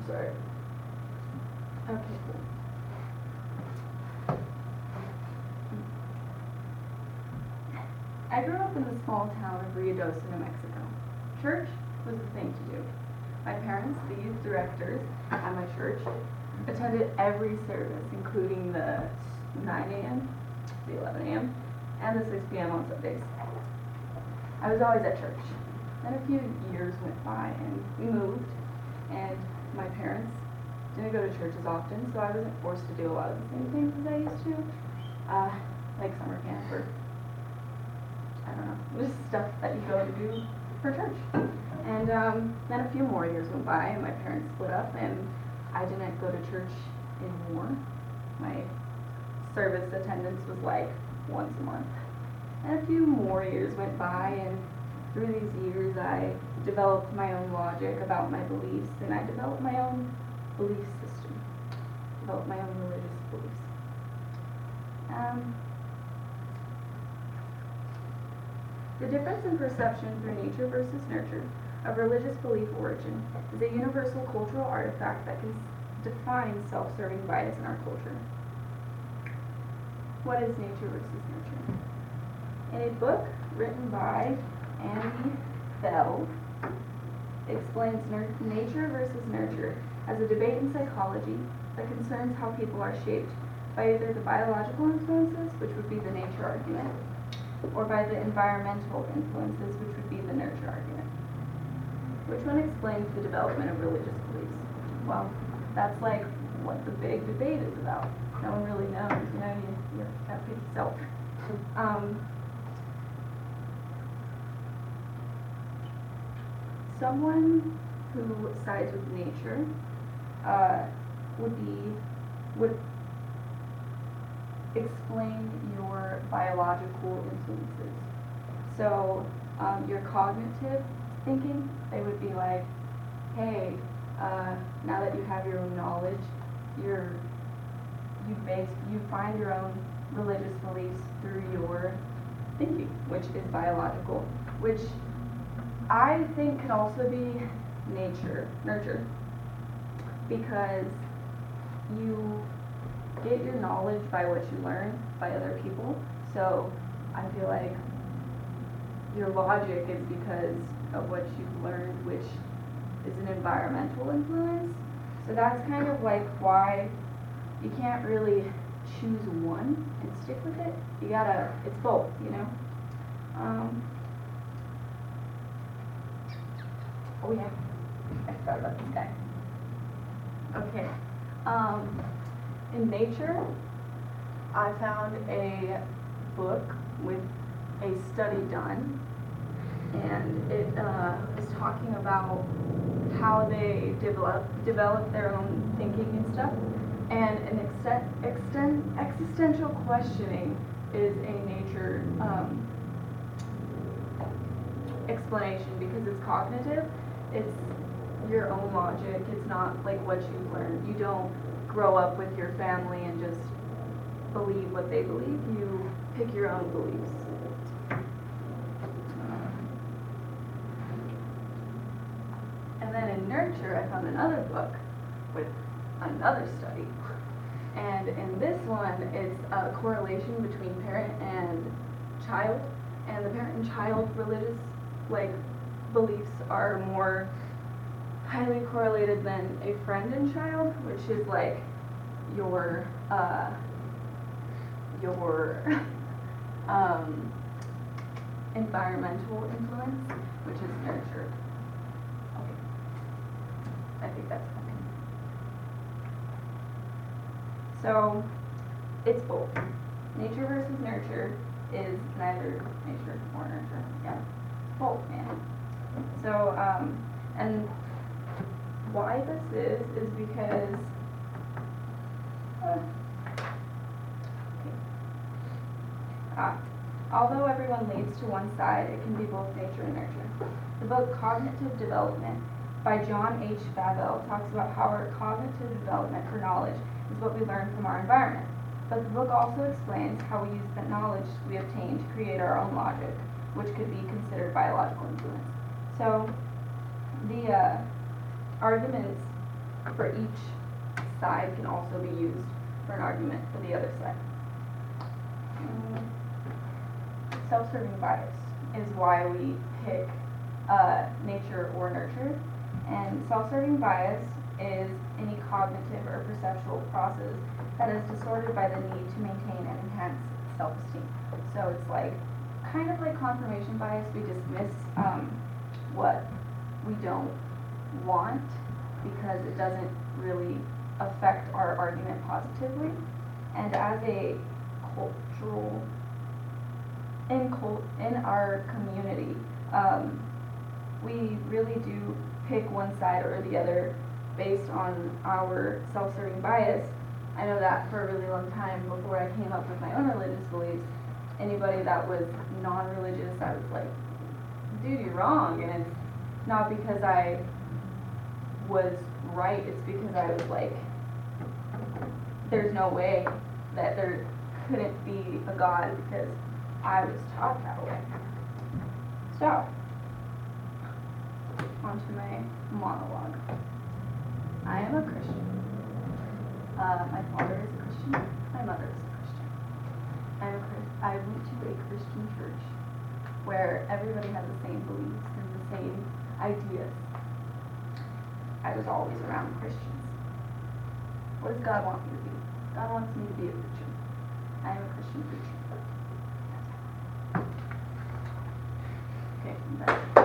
Sorry. Okay, cool. I grew up in the small town of Ruidoso, New Mexico. Church was the thing to do. My parents, the youth directors at my church, attended every service, including the 9 a.m., the 11 a.m., and the 6 p.m. on Sundays. I was always at church. Then a few years went by and we moved, and my parents didn't go to church as often, so I wasn't forced to do a lot of the same things as I used to, like summer camp or, I don't know, just stuff that you go to do for church. And then a few more years went by and my parents split up and I didn't go to church anymore. My service attendance was like once a month. And a few more years went by, and through these years I developed my own logic about my beliefs, and I developed my own belief system, developed my own religious beliefs. The difference in perception through nature versus nurture of religious belief origin is a universal cultural artifact that can define self-serving bias in our culture. What is nature versus nurture? In a book written by Annie Bell, explains nature versus nurture as a debate in psychology that concerns how people are shaped by either the biological influences, which would be the nature argument, or by the environmental influences, which would be the nurture argument. Which one explains the development of religious beliefs? Well, that's like what the big debate is about. No one really knows, you know, you have to pick yourself. Someone who sides with nature would explain your biological influences. So your cognitive thinking, they would be like, hey, now that you have your own knowledge, you find your own religious beliefs through your thinking, which is biological, which I think can also be nurture, because you get your knowledge by what you learn by other people. So I feel like your logic is because of what you've learned, which is an environmental influence. So that's kind of like why you can't really choose one and stick with it. You gotta, it's both, you know? Oh yeah, I forgot about this guy. Okay, in nature, I found a book with a study done, and it is talking about how they develop their own thinking and stuff. And an existential questioning is a nature explanation, because it's cognitive, it's your own logic, it's not like what you've learned. You don't grow up with your family and just believe what they believe, you pick your own beliefs. And then in nurture, I found another book with another study. And in this one, it's a correlation between parent and child. And the parent and child religious beliefs are more highly correlated than a friend and child, which is like your environmental influence, which is nurture. Okay, I think that's fine. So it's both. Nature versus nurture is neither nature nor nurture. Yeah, both, man. So and why this is because although everyone leads to one side, it can be both nature and nurture. The book Cognitive Development by John H. Favell talks about how our cognitive development for knowledge is what we learn from our environment. But the book also explains how we use the knowledge we obtain to create our own logic, which could be considered biological influence. So the arguments for each side can also be used for an argument for the other side. Self-serving bias is why we pick nature or nurture. And self-serving bias is any cognitive or perceptual process that is distorted by the need to maintain and enhance self-esteem. So it's like, kind of like confirmation bias, we dismiss what we don't want because it doesn't really affect our argument positively. And as a cultural, in our community, we really do pick one side or the other based on our self-serving bias. I know that for a really long time before I came up with my own religious beliefs, anybody that was non-religious, I was like, dude, you're wrong. And it's not because I was right, it's because I was like, there's no way that there couldn't be a God because I was taught that way. So, on to my monologue. I am a Christian. My father is a Christian. My mother is a Christian. I went to a Christian church where everybody had the same beliefs and the same ideas. I was always around Christians. What does God want me to be? God wants me to be a Christian. I am a Christian preacher. Okay, I'm done.